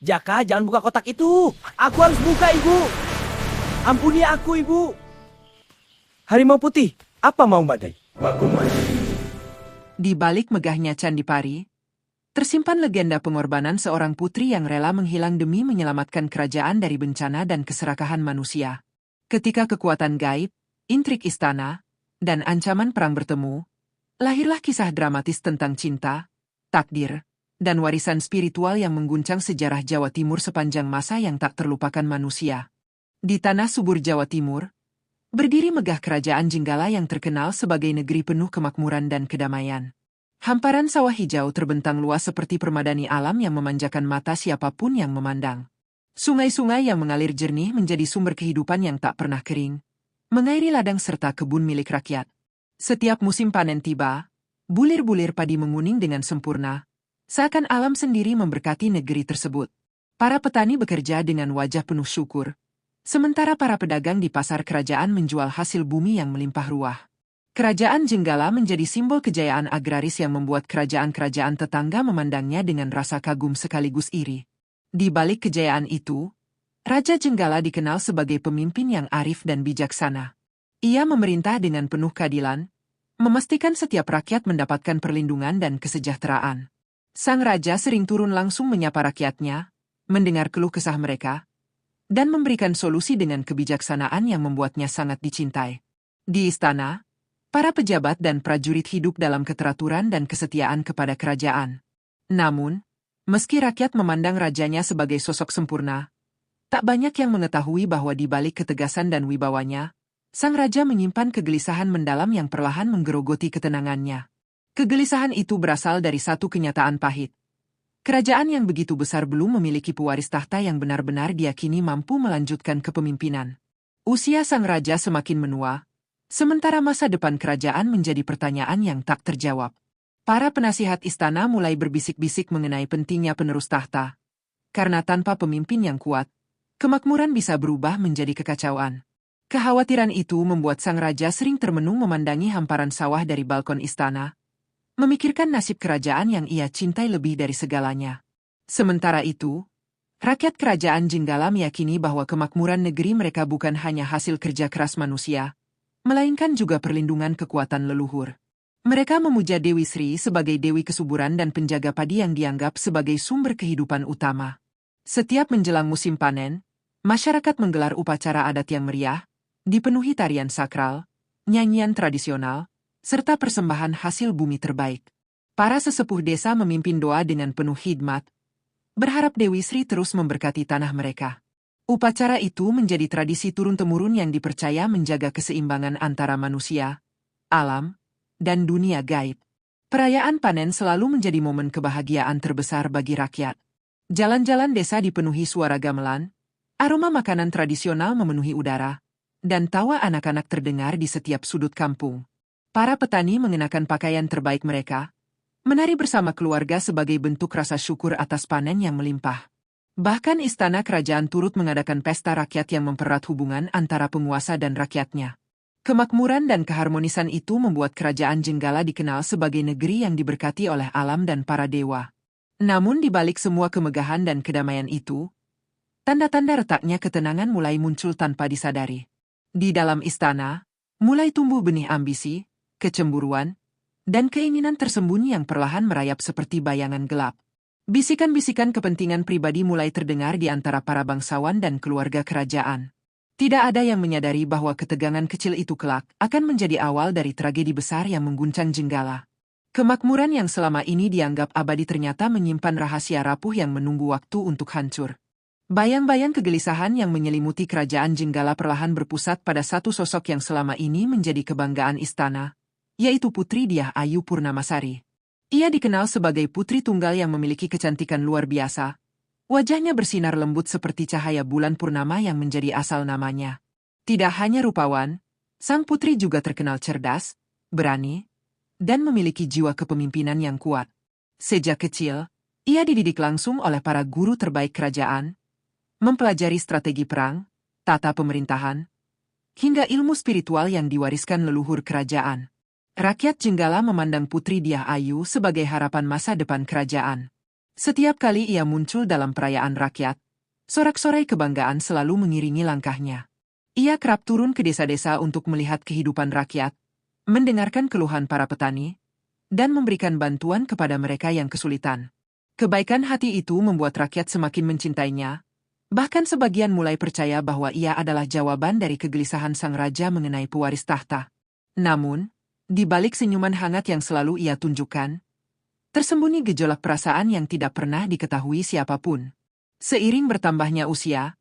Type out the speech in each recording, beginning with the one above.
Jaka, jangan buka kotak itu. Aku harus buka, Ibu. Ampuni aku, Ibu. Harimau putih, apa mau Mbak Dai? Di balik megahnya Candi Pari, tersimpan legenda pengorbanan seorang putri yang rela menghilang demi menyelamatkan kerajaan dari bencana dan keserakahan manusia. Ketika kekuatan gaib, intrik istana, dan ancaman perang bertemu, lahirlah kisah dramatis tentang cinta, takdir, dan warisan spiritual yang mengguncang sejarah Jawa Timur sepanjang masa yang tak terlupakan manusia. Di tanah subur Jawa Timur, berdiri megah kerajaan Jenggala yang terkenal sebagai negeri penuh kemakmuran dan kedamaian. Hamparan sawah hijau terbentang luas seperti permadani alam yang memanjakan mata siapapun yang memandang. Sungai-sungai yang mengalir jernih menjadi sumber kehidupan yang tak pernah kering, mengairi ladang serta kebun milik rakyat. Setiap musim panen tiba, bulir-bulir padi menguning dengan sempurna, seakan alam sendiri memberkati negeri tersebut. Para petani bekerja dengan wajah penuh syukur, sementara para pedagang di pasar kerajaan menjual hasil bumi yang melimpah ruah. Kerajaan Jenggala menjadi simbol kejayaan agraris yang membuat kerajaan-kerajaan tetangga memandangnya dengan rasa kagum sekaligus iri. Di balik kejayaan itu, Raja Jenggala dikenal sebagai pemimpin yang arif dan bijaksana. Ia memerintah dengan penuh keadilan, memastikan setiap rakyat mendapatkan perlindungan dan kesejahteraan. Sang raja sering turun langsung menyapa rakyatnya, mendengar keluh kesah mereka, dan memberikan solusi dengan kebijaksanaan yang membuatnya sangat dicintai. Di istana, para pejabat dan prajurit hidup dalam keteraturan dan kesetiaan kepada kerajaan. Namun, meski rakyat memandang rajanya sebagai sosok sempurna, tak banyak yang mengetahui bahwa di balik ketegasan dan wibawanya, sang raja menyimpan kegelisahan mendalam yang perlahan menggerogoti ketenangannya. Kegelisahan itu berasal dari satu kenyataan pahit. Kerajaan yang begitu besar belum memiliki pewaris tahta yang benar-benar diyakini mampu melanjutkan kepemimpinan. Usia sang raja semakin menua, sementara masa depan kerajaan menjadi pertanyaan yang tak terjawab. Para penasihat istana mulai berbisik-bisik mengenai pentingnya penerus tahta. Karena tanpa pemimpin yang kuat, kemakmuran bisa berubah menjadi kekacauan. Kekhawatiran itu membuat sang raja sering termenung memandangi hamparan sawah dari balkon istana, memikirkan nasib kerajaan yang ia cintai lebih dari segalanya. Sementara itu, rakyat kerajaan Jenggala meyakini bahwa kemakmuran negeri mereka bukan hanya hasil kerja keras manusia, melainkan juga perlindungan kekuatan leluhur. Mereka memuja Dewi Sri sebagai dewi kesuburan dan penjaga padi yang dianggap sebagai sumber kehidupan utama. Setiap menjelang musim panen, masyarakat menggelar upacara adat yang meriah, dipenuhi tarian sakral, nyanyian tradisional, serta persembahan hasil bumi terbaik. Para sesepuh desa memimpin doa dengan penuh hikmat, berharap Dewi Sri terus memberkati tanah mereka. Upacara itu menjadi tradisi turun-temurun yang dipercaya menjaga keseimbangan antara manusia, alam, dan dunia gaib. Perayaan panen selalu menjadi momen kebahagiaan terbesar bagi rakyat. Jalan-jalan desa dipenuhi suara gamelan, aroma makanan tradisional memenuhi udara, dan tawa anak-anak terdengar di setiap sudut kampung. Para petani mengenakan pakaian terbaik mereka, menari bersama keluarga sebagai bentuk rasa syukur atas panen yang melimpah. Bahkan istana kerajaan turut mengadakan pesta rakyat yang mempererat hubungan antara penguasa dan rakyatnya. Kemakmuran dan keharmonisan itu membuat kerajaan Jenggala dikenal sebagai negeri yang diberkati oleh alam dan para dewa. Namun di balik semua kemegahan dan kedamaian itu, tanda-tanda retaknya ketenangan mulai muncul tanpa disadari. Di dalam istana, mulai tumbuh benih ambisi, kecemburuan, dan keinginan tersembunyi yang perlahan merayap seperti bayangan gelap. Bisikan-bisikan kepentingan pribadi mulai terdengar di antara para bangsawan dan keluarga kerajaan. Tidak ada yang menyadari bahwa ketegangan kecil itu kelak akan menjadi awal dari tragedi besar yang mengguncang Jenggala. Kemakmuran yang selama ini dianggap abadi ternyata menyimpan rahasia rapuh yang menunggu waktu untuk hancur. Bayang-bayang kegelisahan yang menyelimuti kerajaan Jenggala perlahan berpusat pada satu sosok yang selama ini menjadi kebanggaan istana, yaitu Putri Dyah Ayu Purnamasari. Ia dikenal sebagai putri tunggal yang memiliki kecantikan luar biasa. Wajahnya bersinar lembut seperti cahaya bulan purnama yang menjadi asal namanya. Tidak hanya rupawan, sang putri juga terkenal cerdas, berani, dan memiliki jiwa kepemimpinan yang kuat. Sejak kecil, ia dididik langsung oleh para guru terbaik kerajaan, mempelajari strategi perang, tata pemerintahan, hingga ilmu spiritual yang diwariskan leluhur kerajaan. Rakyat Jenggala memandang Putri Dyah Ayu sebagai harapan masa depan kerajaan. Setiap kali ia muncul dalam perayaan rakyat, sorak-sorai kebanggaan selalu mengiringi langkahnya. Ia kerap turun ke desa-desa untuk melihat kehidupan rakyat, mendengarkan keluhan para petani, dan memberikan bantuan kepada mereka yang kesulitan. Kebaikan hati itu membuat rakyat semakin mencintainya, bahkan sebagian mulai percaya bahwa ia adalah jawaban dari kegelisahan sang raja mengenai pewaris tahta. Namun, di balik senyuman hangat yang selalu ia tunjukkan, tersembunyi gejolak perasaan yang tidak pernah diketahui siapapun. Seiring bertambahnya usia,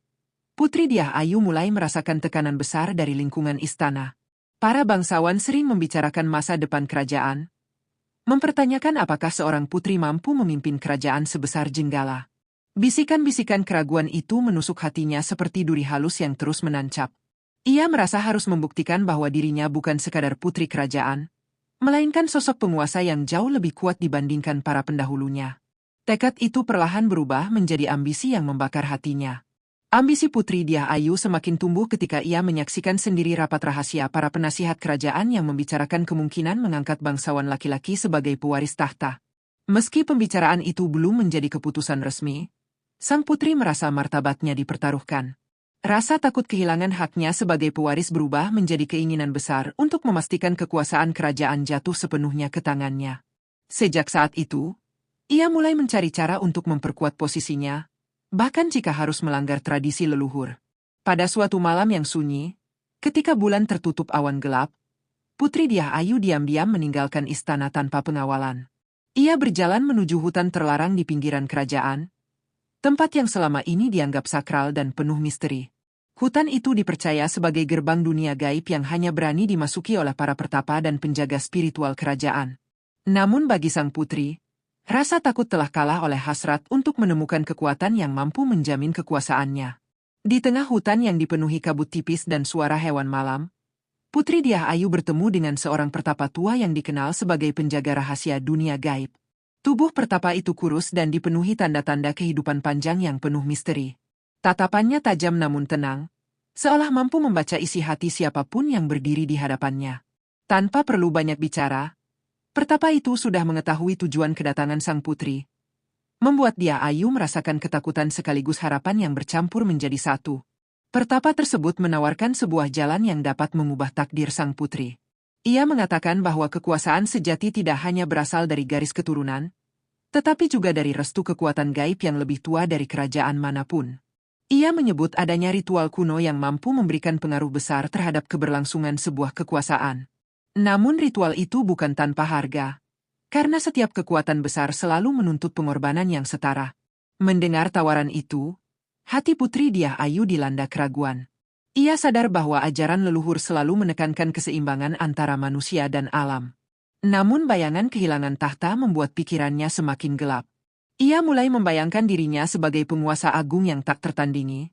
Putri Dyah Ayu mulai merasakan tekanan besar dari lingkungan istana. Para bangsawan sering membicarakan masa depan kerajaan, mempertanyakan apakah seorang putri mampu memimpin kerajaan sebesar Jenggala. Bisikan-bisikan keraguan itu menusuk hatinya seperti duri halus yang terus menancap. Ia merasa harus membuktikan bahwa dirinya bukan sekadar putri kerajaan, melainkan sosok penguasa yang jauh lebih kuat dibandingkan para pendahulunya. Tekad itu perlahan berubah menjadi ambisi yang membakar hatinya. Ambisi Putri Dyah Ayu semakin tumbuh ketika ia menyaksikan sendiri rapat rahasia para penasihat kerajaan yang membicarakan kemungkinan mengangkat bangsawan laki-laki sebagai pewaris tahta. Meski pembicaraan itu belum menjadi keputusan resmi, sang putri merasa martabatnya dipertaruhkan. Rasa takut kehilangan haknya sebagai pewaris berubah menjadi keinginan besar untuk memastikan kekuasaan kerajaan jatuh sepenuhnya ke tangannya. Sejak saat itu, ia mulai mencari cara untuk memperkuat posisinya, bahkan jika harus melanggar tradisi leluhur. Pada suatu malam yang sunyi, ketika bulan tertutup awan gelap, Putri Dyah Ayu diam-diam meninggalkan istana tanpa pengawalan. Ia berjalan menuju hutan terlarang di pinggiran kerajaan, tempat yang selama ini dianggap sakral dan penuh misteri. Hutan itu dipercaya sebagai gerbang dunia gaib yang hanya berani dimasuki oleh para pertapa dan penjaga spiritual kerajaan. Namun bagi sang putri, rasa takut telah kalah oleh hasrat untuk menemukan kekuatan yang mampu menjamin kekuasaannya. Di tengah hutan yang dipenuhi kabut tipis dan suara hewan malam, Putri Dyah Ayu bertemu dengan seorang pertapa tua yang dikenal sebagai penjaga rahasia dunia gaib. Tubuh pertapa itu kurus dan dipenuhi tanda-tanda kehidupan panjang yang penuh misteri. Tatapannya tajam namun tenang, seolah mampu membaca isi hati siapapun yang berdiri di hadapannya. Tanpa perlu banyak bicara, pertapa itu sudah mengetahui tujuan kedatangan sang putri, membuat Dyah Ayu merasakan ketakutan sekaligus harapan yang bercampur menjadi satu. Pertapa tersebut menawarkan sebuah jalan yang dapat mengubah takdir sang putri. Ia mengatakan bahwa kekuasaan sejati tidak hanya berasal dari garis keturunan, tetapi juga dari restu kekuatan gaib yang lebih tua dari kerajaan manapun. Ia menyebut adanya ritual kuno yang mampu memberikan pengaruh besar terhadap keberlangsungan sebuah kekuasaan. Namun ritual itu bukan tanpa harga, karena setiap kekuatan besar selalu menuntut pengorbanan yang setara. Mendengar tawaran itu, hati Putri Dyah Ayu dilanda keraguan. Ia sadar bahwa ajaran leluhur selalu menekankan keseimbangan antara manusia dan alam. Namun bayangan kehilangan tahta membuat pikirannya semakin gelap. Ia mulai membayangkan dirinya sebagai penguasa agung yang tak tertandingi,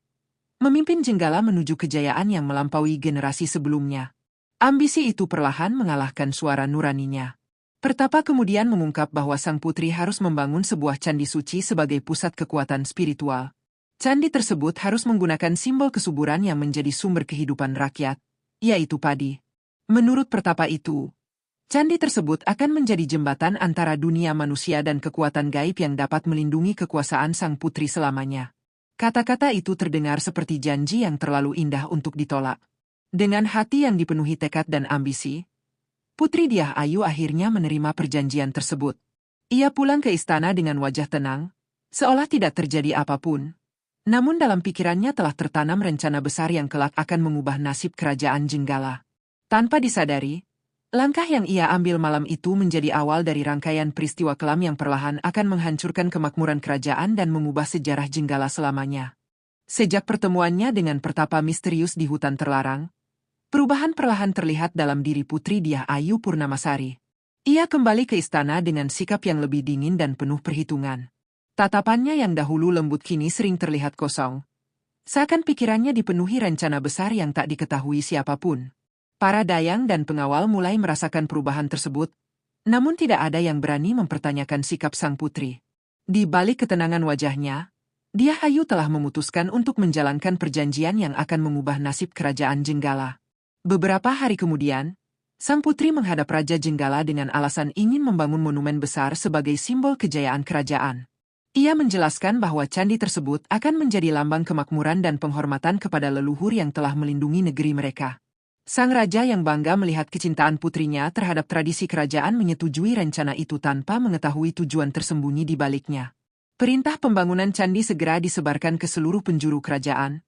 memimpin Jenggala menuju kejayaan yang melampaui generasi sebelumnya. Ambisi itu perlahan mengalahkan suara nuraninya. Pertapa kemudian mengungkap bahwa sang putri harus membangun sebuah candi suci sebagai pusat kekuatan spiritual. Candi tersebut harus menggunakan simbol kesuburan yang menjadi sumber kehidupan rakyat, yaitu padi. Menurut pertapa itu, candi tersebut akan menjadi jembatan antara dunia manusia dan kekuatan gaib yang dapat melindungi kekuasaan sang putri selamanya. Kata-kata itu terdengar seperti janji yang terlalu indah untuk ditolak. Dengan hati yang dipenuhi tekad dan ambisi, Putri Dyah Ayu akhirnya menerima perjanjian tersebut. Ia pulang ke istana dengan wajah tenang, seolah tidak terjadi apapun. Namun dalam pikirannya telah tertanam rencana besar yang kelak akan mengubah nasib kerajaan Jenggala. Tanpa disadari, langkah yang ia ambil malam itu menjadi awal dari rangkaian peristiwa kelam yang perlahan akan menghancurkan kemakmuran kerajaan dan mengubah sejarah Jenggala selamanya. Sejak pertemuannya dengan pertapa misterius di hutan terlarang, perubahan perlahan terlihat dalam diri Putri Dyah Ayu Purnamasari. Ia kembali ke istana dengan sikap yang lebih dingin dan penuh perhitungan. Tatapannya yang dahulu lembut kini sering terlihat kosong. Seakan pikirannya dipenuhi rencana besar yang tak diketahui siapapun. Para dayang dan pengawal mulai merasakan perubahan tersebut, namun tidak ada yang berani mempertanyakan sikap sang putri. Di balik ketenangan wajahnya, Dyah Ayu telah memutuskan untuk menjalankan perjanjian yang akan mengubah nasib kerajaan Jenggala. Beberapa hari kemudian, sang putri menghadap Raja Jenggala dengan alasan ingin membangun monumen besar sebagai simbol kejayaan kerajaan. Ia menjelaskan bahwa candi tersebut akan menjadi lambang kemakmuran dan penghormatan kepada leluhur yang telah melindungi negeri mereka. Sang raja yang bangga melihat kecintaan putrinya terhadap tradisi kerajaan menyetujui rencana itu tanpa mengetahui tujuan tersembunyi di baliknya. Perintah pembangunan candi segera disebarkan ke seluruh penjuru kerajaan,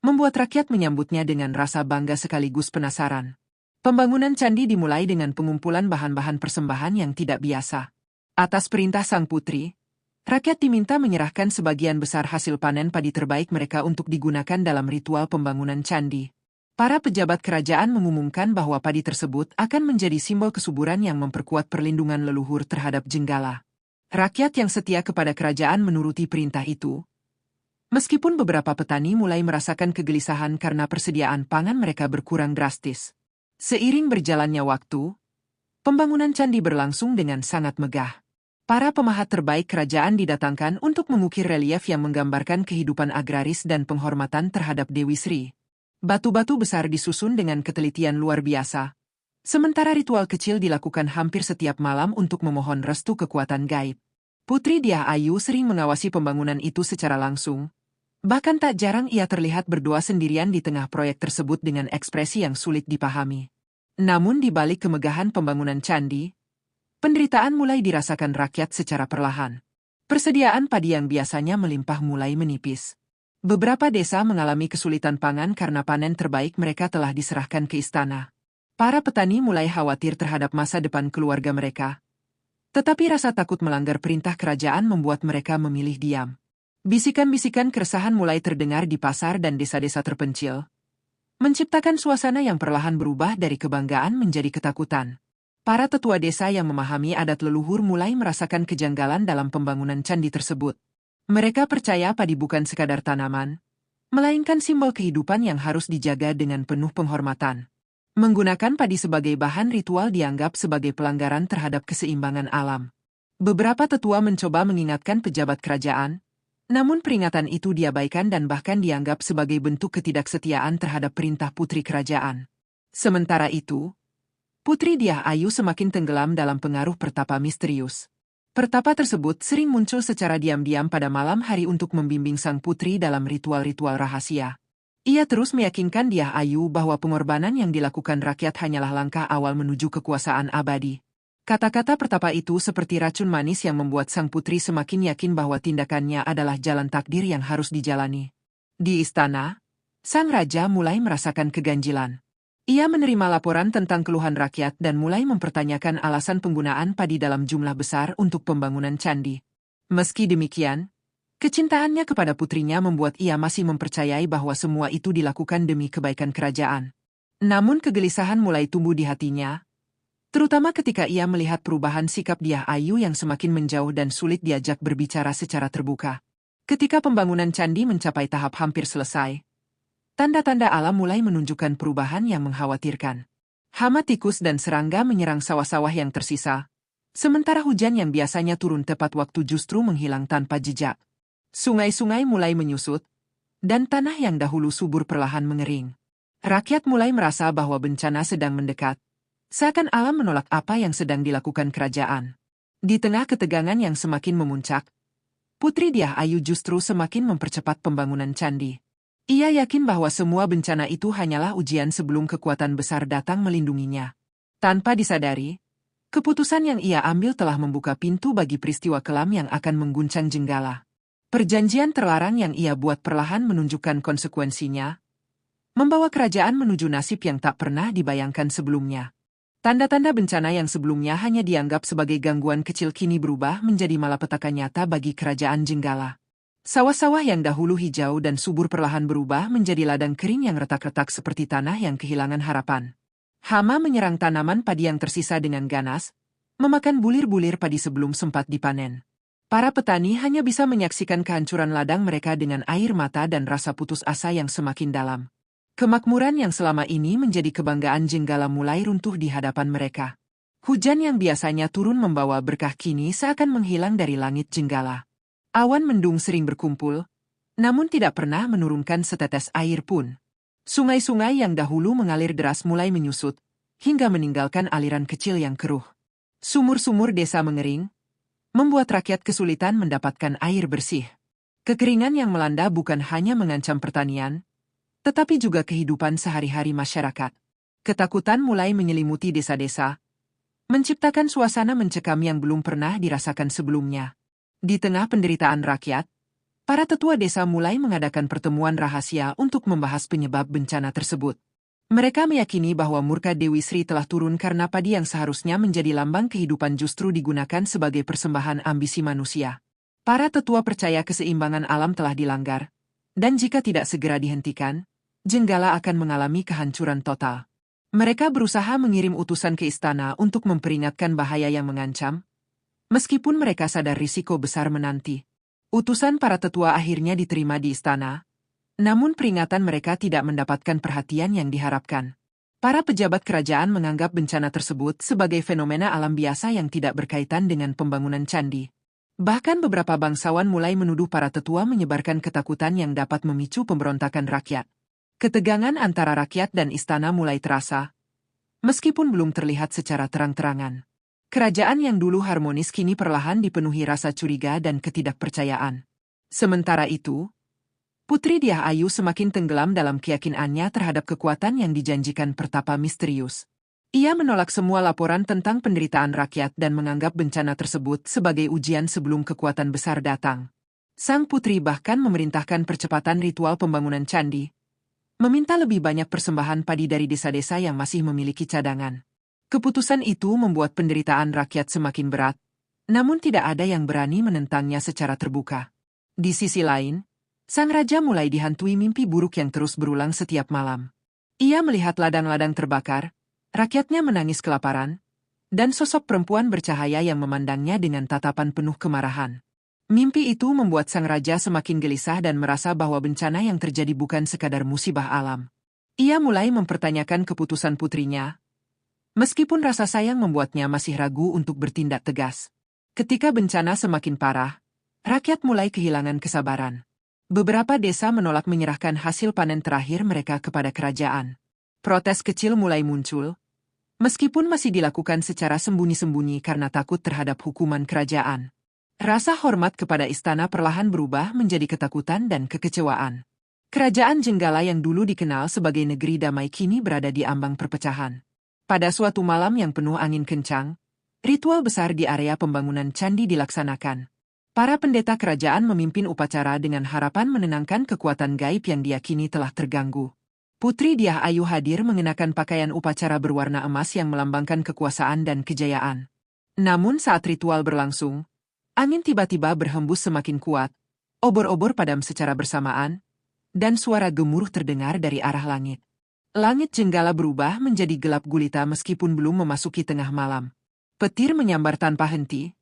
membuat rakyat menyambutnya dengan rasa bangga sekaligus penasaran. Pembangunan candi dimulai dengan pengumpulan bahan-bahan persembahan yang tidak biasa. Atas perintah sang putri, rakyat diminta menyerahkan sebagian besar hasil panen padi terbaik mereka untuk digunakan dalam ritual pembangunan candi. Para pejabat kerajaan mengumumkan bahwa padi tersebut akan menjadi simbol kesuburan yang memperkuat perlindungan leluhur terhadap Jenggala. Rakyat yang setia kepada kerajaan menuruti perintah itu. Meskipun beberapa petani mulai merasakan kegelisahan karena persediaan pangan mereka berkurang drastis. Seiring berjalannya waktu, pembangunan candi berlangsung dengan sangat megah. Para pemahat terbaik kerajaan didatangkan untuk mengukir relief yang menggambarkan kehidupan agraris dan penghormatan terhadap Dewi Sri. Batu-batu besar disusun dengan ketelitian luar biasa. Sementara ritual kecil dilakukan hampir setiap malam untuk memohon restu kekuatan gaib. Putri Dyah Ayu sering mengawasi pembangunan itu secara langsung. Bahkan tak jarang ia terlihat berdoa sendirian di tengah proyek tersebut dengan ekspresi yang sulit dipahami. Namun di balik kemegahan pembangunan candi, penderitaan mulai dirasakan rakyat secara perlahan. Persediaan padi yang biasanya melimpah mulai menipis. Beberapa desa mengalami kesulitan pangan karena panen terbaik mereka telah diserahkan ke istana. Para petani mulai khawatir terhadap masa depan keluarga mereka. Tetapi rasa takut melanggar perintah kerajaan membuat mereka memilih diam. Bisikan-bisikan keresahan mulai terdengar di pasar dan desa-desa terpencil, menciptakan suasana yang perlahan berubah dari kebanggaan menjadi ketakutan. Para tetua desa yang memahami adat leluhur mulai merasakan kejanggalan dalam pembangunan candi tersebut. Mereka percaya padi bukan sekadar tanaman, melainkan simbol kehidupan yang harus dijaga dengan penuh penghormatan. Menggunakan padi sebagai bahan ritual dianggap sebagai pelanggaran terhadap keseimbangan alam. Beberapa tetua mencoba mengingatkan pejabat kerajaan, namun peringatan itu diabaikan dan bahkan dianggap sebagai bentuk ketidaksetiaan terhadap perintah putri kerajaan. Sementara itu, Putri Dyah Ayu semakin tenggelam dalam pengaruh pertapa misterius. Pertapa tersebut sering muncul secara diam-diam pada malam hari untuk membimbing sang putri dalam ritual-ritual rahasia. Ia terus meyakinkan Dyah Ayu bahwa pengorbanan yang dilakukan rakyat hanyalah langkah awal menuju kekuasaan abadi. Kata-kata pertapa itu seperti racun manis yang membuat sang putri semakin yakin bahwa tindakannya adalah jalan takdir yang harus dijalani. Di istana, sang raja mulai merasakan keganjilan. Ia menerima laporan tentang keluhan rakyat dan mulai mempertanyakan alasan penggunaan padi dalam jumlah besar untuk pembangunan candi. Meski demikian, kecintaannya kepada putrinya membuat ia masih mempercayai bahwa semua itu dilakukan demi kebaikan kerajaan. Namun kegelisahan mulai tumbuh di hatinya, terutama ketika ia melihat perubahan sikap Dyah Ayu yang semakin menjauh dan sulit diajak berbicara secara terbuka. Ketika pembangunan candi mencapai tahap hampir selesai, tanda-tanda alam mulai menunjukkan perubahan yang mengkhawatirkan. Hama tikus dan serangga menyerang sawah-sawah yang tersisa, sementara hujan yang biasanya turun tepat waktu justru menghilang tanpa jejak. Sungai-sungai mulai menyusut, dan tanah yang dahulu subur perlahan mengering. Rakyat mulai merasa bahwa bencana sedang mendekat, seakan alam menolak apa yang sedang dilakukan kerajaan. Di tengah ketegangan yang semakin memuncak, Putri Dyah Ayu justru semakin mempercepat pembangunan candi. Ia yakin bahwa semua bencana itu hanyalah ujian sebelum kekuatan besar datang melindunginya. Tanpa disadari, keputusan yang ia ambil telah membuka pintu bagi peristiwa kelam yang akan mengguncang Jenggala. Perjanjian terlarang yang ia buat perlahan menunjukkan konsekuensinya, membawa kerajaan menuju nasib yang tak pernah dibayangkan sebelumnya. Tanda-tanda bencana yang sebelumnya hanya dianggap sebagai gangguan kecil kini berubah menjadi malapetaka nyata bagi kerajaan Jenggala. Sawah-sawah yang dahulu hijau dan subur perlahan berubah menjadi ladang kering yang retak-retak seperti tanah yang kehilangan harapan. Hama menyerang tanaman padi yang tersisa dengan ganas, memakan bulir-bulir padi sebelum sempat dipanen. Para petani hanya bisa menyaksikan kehancuran ladang mereka dengan air mata dan rasa putus asa yang semakin dalam. Kemakmuran yang selama ini menjadi kebanggaan Jenggala mulai runtuh di hadapan mereka. Hujan yang biasanya turun membawa berkah kini seakan menghilang dari langit Jenggala. Awan mendung sering berkumpul, namun tidak pernah menurunkan setetes air pun. Sungai-sungai yang dahulu mengalir deras mulai menyusut, hingga meninggalkan aliran kecil yang keruh. Sumur-sumur desa mengering, membuat rakyat kesulitan mendapatkan air bersih. Kekeringan yang melanda bukan hanya mengancam pertanian, tetapi juga kehidupan sehari-hari masyarakat. Ketakutan mulai menyelimuti desa-desa, menciptakan suasana mencekam yang belum pernah dirasakan sebelumnya. Di tengah penderitaan rakyat, para tetua desa mulai mengadakan pertemuan rahasia untuk membahas penyebab bencana tersebut. Mereka meyakini bahwa murka Dewi Sri telah turun karena padi yang seharusnya menjadi lambang kehidupan justru digunakan sebagai persembahan ambisi manusia. Para tetua percaya keseimbangan alam telah dilanggar, dan jika tidak segera dihentikan, Jenggala akan mengalami kehancuran total. Mereka berusaha mengirim utusan ke istana untuk memperingatkan bahaya yang mengancam, meskipun mereka sadar risiko besar menanti. Utusan para tetua akhirnya diterima di istana, namun peringatan mereka tidak mendapatkan perhatian yang diharapkan. Para pejabat kerajaan menganggap bencana tersebut sebagai fenomena alam biasa yang tidak berkaitan dengan pembangunan candi. Bahkan beberapa bangsawan mulai menuduh para tetua menyebarkan ketakutan yang dapat memicu pemberontakan rakyat. Ketegangan antara rakyat dan istana mulai terasa, meskipun belum terlihat secara terang-terangan. Kerajaan yang dulu harmonis kini perlahan dipenuhi rasa curiga dan ketidakpercayaan. Sementara itu, Putri Dyah Ayu semakin tenggelam dalam keyakinannya terhadap kekuatan yang dijanjikan pertapa misterius. Ia menolak semua laporan tentang penderitaan rakyat dan menganggap bencana tersebut sebagai ujian sebelum kekuatan besar datang. Sang putri bahkan memerintahkan percepatan ritual pembangunan candi, meminta lebih banyak persembahan padi dari desa-desa yang masih memiliki cadangan. Keputusan itu membuat penderitaan rakyat semakin berat, namun tidak ada yang berani menentangnya secara terbuka. Di sisi lain, sang raja mulai dihantui mimpi buruk yang terus berulang setiap malam. Ia melihat ladang-ladang terbakar, rakyatnya menangis kelaparan, dan sosok perempuan bercahaya yang memandangnya dengan tatapan penuh kemarahan. Mimpi itu membuat sang raja semakin gelisah dan merasa bahwa bencana yang terjadi bukan sekadar musibah alam. Ia mulai mempertanyakan keputusan putrinya, meskipun rasa sayang membuatnya masih ragu untuk bertindak tegas. Ketika bencana semakin parah, rakyat mulai kehilangan kesabaran. Beberapa desa menolak menyerahkan hasil panen terakhir mereka kepada kerajaan. Protes kecil mulai muncul, meskipun masih dilakukan secara sembunyi-sembunyi karena takut terhadap hukuman kerajaan. Rasa hormat kepada istana perlahan berubah menjadi ketakutan dan kekecewaan. Kerajaan Jenggala yang dulu dikenal sebagai negeri damai kini berada di ambang perpecahan. Pada suatu malam yang penuh angin kencang, ritual besar di area pembangunan candi dilaksanakan. Para pendeta kerajaan memimpin upacara dengan harapan menenangkan kekuatan gaib yang diyakini telah terganggu. Putri Dyah Ayu hadir mengenakan pakaian upacara berwarna emas yang melambangkan kekuasaan dan kejayaan. Namun saat ritual berlangsung, angin tiba-tiba berhembus semakin kuat, obor-obor padam secara bersamaan, dan suara gemuruh terdengar dari arah langit. Langit Jenggala berubah menjadi gelap gulita meskipun belum memasuki tengah malam. Petir menyambar tanpa henti,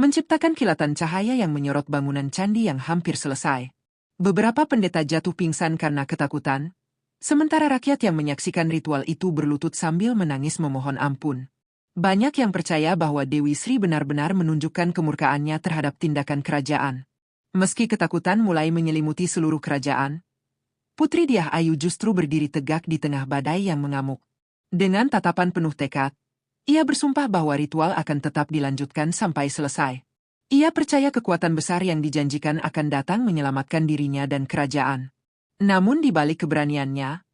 menciptakan kilatan cahaya yang menyorot bangunan candi yang hampir selesai. Beberapa pendeta jatuh pingsan karena ketakutan, sementara rakyat yang menyaksikan ritual itu berlutut sambil menangis memohon ampun. Banyak yang percaya bahwa Dewi Sri benar-benar menunjukkan kemurkaannya terhadap tindakan kerajaan. Meski ketakutan mulai menyelimuti seluruh kerajaan, Putri Dyah Ayu justru berdiri tegak di tengah badai yang mengamuk. Dengan tatapan penuh tekad, ia bersumpah bahwa ritual akan tetap dilanjutkan sampai selesai. Ia percaya kekuatan besar yang dijanjikan akan datang menyelamatkan dirinya dan kerajaan. Namun di balik keberaniannya,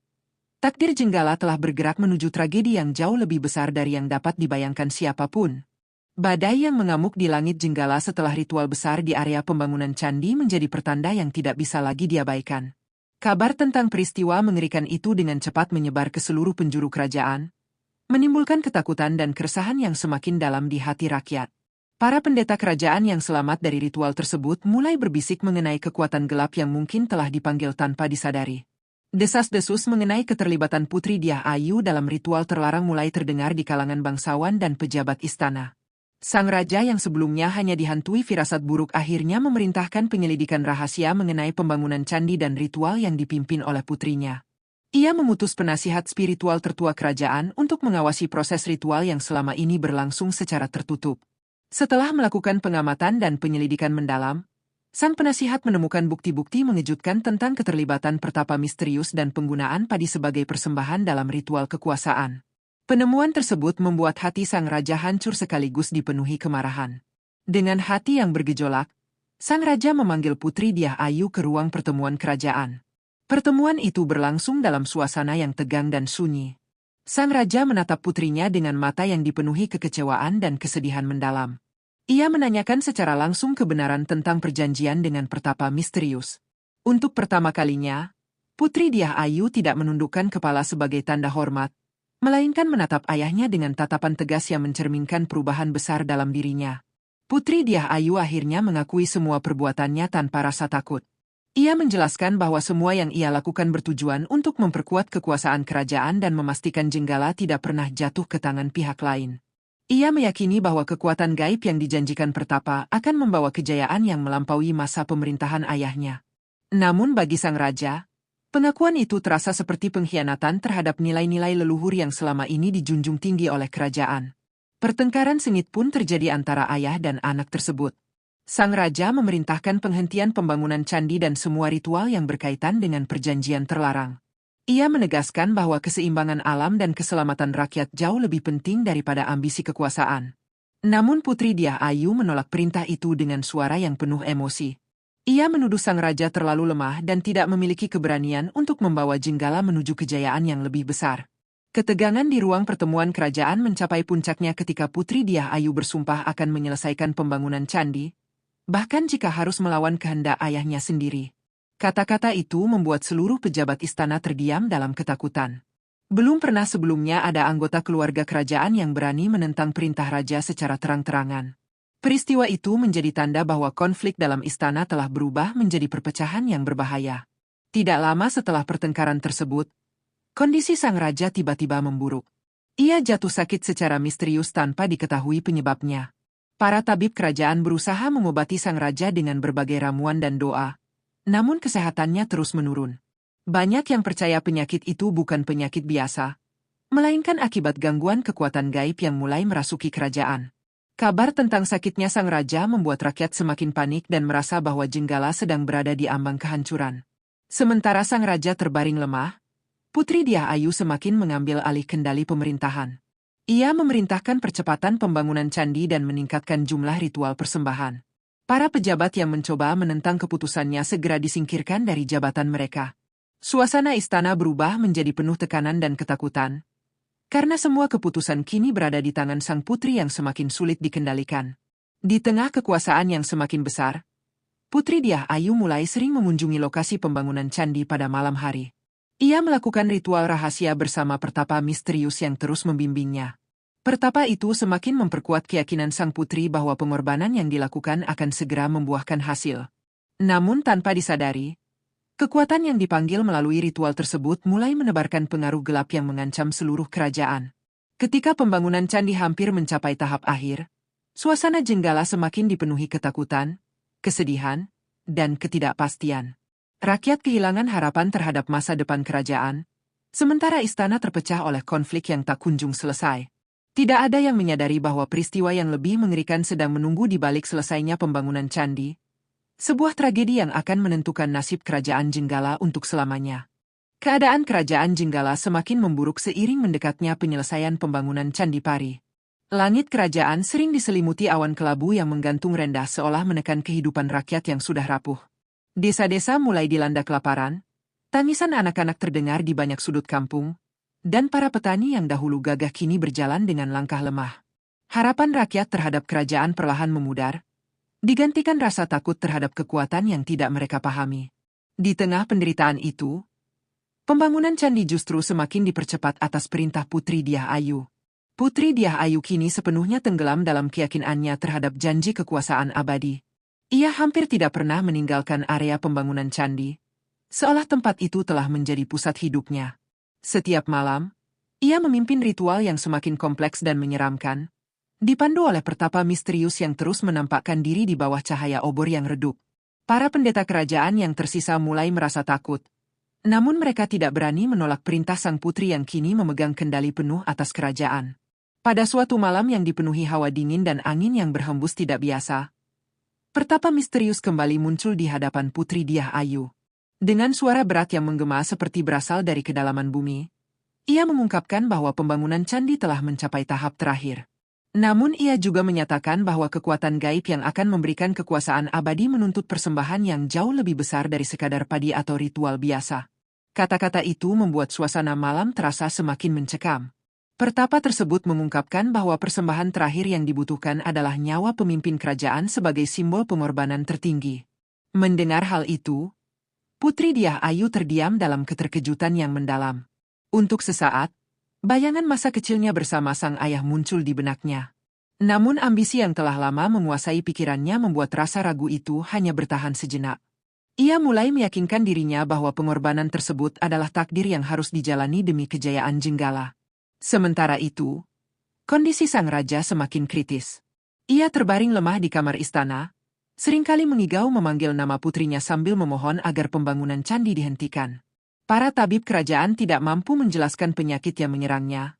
takdir Jenggala telah bergerak menuju tragedi yang jauh lebih besar dari yang dapat dibayangkan siapapun. Badai yang mengamuk di langit Jenggala setelah ritual besar di area pembangunan candi menjadi pertanda yang tidak bisa lagi diabaikan. Kabar tentang peristiwa mengerikan itu dengan cepat menyebar ke seluruh penjuru kerajaan, menimbulkan ketakutan dan keresahan yang semakin dalam di hati rakyat. Para pendeta kerajaan yang selamat dari ritual tersebut mulai berbisik mengenai kekuatan gelap yang mungkin telah dipanggil tanpa disadari. Desas-desus mengenai keterlibatan Putri Dyah Ayu dalam ritual terlarang mulai terdengar di kalangan bangsawan dan pejabat istana. Sang raja yang sebelumnya hanya dihantui firasat buruk akhirnya memerintahkan penyelidikan rahasia mengenai pembangunan candi dan ritual yang dipimpin oleh putrinya. Ia memutus penasihat spiritual tertua kerajaan untuk mengawasi proses ritual yang selama ini berlangsung secara tertutup. Setelah melakukan pengamatan dan penyelidikan mendalam, sang penasihat menemukan bukti-bukti mengejutkan tentang keterlibatan pertapa misterius dan penggunaan padi sebagai persembahan dalam ritual kekuasaan. Penemuan tersebut membuat hati sang raja hancur sekaligus dipenuhi kemarahan. Dengan hati yang bergejolak, sang raja memanggil Putri Dyah Ayu ke ruang pertemuan kerajaan. Pertemuan itu berlangsung dalam suasana yang tegang dan sunyi. Sang raja menatap putrinya dengan mata yang dipenuhi kekecewaan dan kesedihan mendalam. Ia menanyakan secara langsung kebenaran tentang perjanjian dengan pertapa misterius. Untuk pertama kalinya, Putri Dyah Ayu tidak menundukkan kepala sebagai tanda hormat, melainkan menatap ayahnya dengan tatapan tegas yang mencerminkan perubahan besar dalam dirinya. Putri Dyah Ayu akhirnya mengakui semua perbuatannya tanpa rasa takut. Ia menjelaskan bahwa semua yang ia lakukan bertujuan untuk memperkuat kekuasaan kerajaan dan memastikan Jenggala tidak pernah jatuh ke tangan pihak lain. Ia meyakini bahwa kekuatan gaib yang dijanjikan pertapa akan membawa kejayaan yang melampaui masa pemerintahan ayahnya. Namun bagi sang raja, pengakuan itu terasa seperti pengkhianatan terhadap nilai-nilai leluhur yang selama ini dijunjung tinggi oleh kerajaan. Pertengkaran sengit pun terjadi antara ayah dan anak tersebut. Sang raja memerintahkan penghentian pembangunan candi dan semua ritual yang berkaitan dengan perjanjian terlarang. Ia menegaskan bahwa keseimbangan alam dan keselamatan rakyat jauh lebih penting daripada ambisi kekuasaan. Namun Putri Dyah Ayu menolak perintah itu dengan suara yang penuh emosi. Ia menuduh sang raja terlalu lemah dan tidak memiliki keberanian untuk membawa Jenggala menuju kejayaan yang lebih besar. Ketegangan di ruang pertemuan kerajaan mencapai puncaknya ketika Putri Dyah Ayu bersumpah akan menyelesaikan pembangunan candi, bahkan jika harus melawan kehendak ayahnya sendiri. Kata-kata itu membuat seluruh pejabat istana terdiam dalam ketakutan. Belum pernah sebelumnya ada anggota keluarga kerajaan yang berani menentang perintah raja secara terang-terangan. Peristiwa itu menjadi tanda bahwa konflik dalam istana telah berubah menjadi perpecahan yang berbahaya. Tidak lama setelah pertengkaran tersebut, kondisi sang raja tiba-tiba memburuk. Ia jatuh sakit secara misterius tanpa diketahui penyebabnya. Para tabib kerajaan berusaha mengobati sang raja dengan berbagai ramuan dan doa, namun kesehatannya terus menurun. Banyak yang percaya penyakit itu bukan penyakit biasa, melainkan akibat gangguan kekuatan gaib yang mulai merasuki kerajaan. Kabar tentang sakitnya sang raja membuat rakyat semakin panik dan merasa bahwa Jenggala sedang berada di ambang kehancuran. Sementara sang raja terbaring lemah, Putri Dyah Ayu semakin mengambil alih kendali pemerintahan. Ia memerintahkan percepatan pembangunan candi dan meningkatkan jumlah ritual persembahan. Para pejabat yang mencoba menentang keputusannya segera disingkirkan dari jabatan mereka. Suasana istana berubah menjadi penuh tekanan dan ketakutan, karena semua keputusan kini berada di tangan sang putri yang semakin sulit dikendalikan. Di tengah kekuasaan yang semakin besar, Putri Dyah Ayu mulai sering mengunjungi lokasi pembangunan candi pada malam hari. Ia melakukan ritual rahasia bersama pertapa misterius yang terus membimbingnya. Pertapa itu semakin memperkuat keyakinan sang putri bahwa pengorbanan yang dilakukan akan segera membuahkan hasil. Namun tanpa disadari, kekuatan yang dipanggil melalui ritual tersebut mulai menebarkan pengaruh gelap yang mengancam seluruh kerajaan. Ketika pembangunan candi hampir mencapai tahap akhir, suasana Jenggala semakin dipenuhi ketakutan, kesedihan, dan ketidakpastian. Rakyat kehilangan harapan terhadap masa depan kerajaan, sementara istana terpecah oleh konflik yang tak kunjung selesai. Tidak ada yang menyadari bahwa peristiwa yang lebih mengerikan sedang menunggu di balik selesainya pembangunan candi, sebuah tragedi yang akan menentukan nasib kerajaan Jenggala untuk selamanya. Keadaan kerajaan Jenggala semakin memburuk seiring mendekatnya penyelesaian pembangunan Candi Pari. Langit kerajaan sering diselimuti awan kelabu yang menggantung rendah seolah menekan kehidupan rakyat yang sudah rapuh. Desa-desa mulai dilanda kelaparan, tangisan anak-anak terdengar di banyak sudut kampung, dan para petani yang dahulu gagah kini berjalan dengan langkah lemah. Harapan rakyat terhadap kerajaan perlahan memudar, digantikan rasa takut terhadap kekuatan yang tidak mereka pahami. Di tengah penderitaan itu, pembangunan candi justru semakin dipercepat atas perintah Putri Dyah Ayu. Putri Dyah Ayu kini sepenuhnya tenggelam dalam keyakinannya terhadap janji kekuasaan abadi. Ia hampir tidak pernah meninggalkan area pembangunan candi, seolah tempat itu telah menjadi pusat hidupnya. Setiap malam, ia memimpin ritual yang semakin kompleks dan menyeramkan, dipandu oleh pertapa misterius yang terus menampakkan diri di bawah cahaya obor yang redup. Para pendeta kerajaan yang tersisa mulai merasa takut, namun mereka tidak berani menolak perintah sang putri yang kini memegang kendali penuh atas kerajaan. Pada suatu malam yang dipenuhi hawa dingin dan angin yang berhembus tidak biasa, pertapa misterius kembali muncul di hadapan Putri Dyah Ayu. Dengan suara berat yang menggema seperti berasal dari kedalaman bumi, ia mengungkapkan bahwa pembangunan candi telah mencapai tahap terakhir. Namun ia juga menyatakan bahwa kekuatan gaib yang akan memberikan kekuasaan abadi menuntut persembahan yang jauh lebih besar dari sekadar padi atau ritual biasa. Kata-kata itu membuat suasana malam terasa semakin mencekam. Pertapa tersebut mengungkapkan bahwa persembahan terakhir yang dibutuhkan adalah nyawa pemimpin kerajaan sebagai simbol pengorbanan tertinggi. Mendengar hal itu, Putri Diah Ayu terdiam dalam keterkejutan yang mendalam. Untuk sesaat, bayangan masa kecilnya bersama sang ayah muncul di benaknya. Namun ambisi yang telah lama menguasai pikirannya membuat rasa ragu itu hanya bertahan sejenak. Ia mulai meyakinkan dirinya bahwa pengorbanan tersebut adalah takdir yang harus dijalani demi kejayaan Jenggala. Sementara itu, kondisi sang raja semakin kritis. Ia terbaring lemah di kamar istana, seringkali mengigau memanggil nama putrinya sambil memohon agar pembangunan candi dihentikan. Para tabib kerajaan tidak mampu menjelaskan penyakit yang menyerangnya,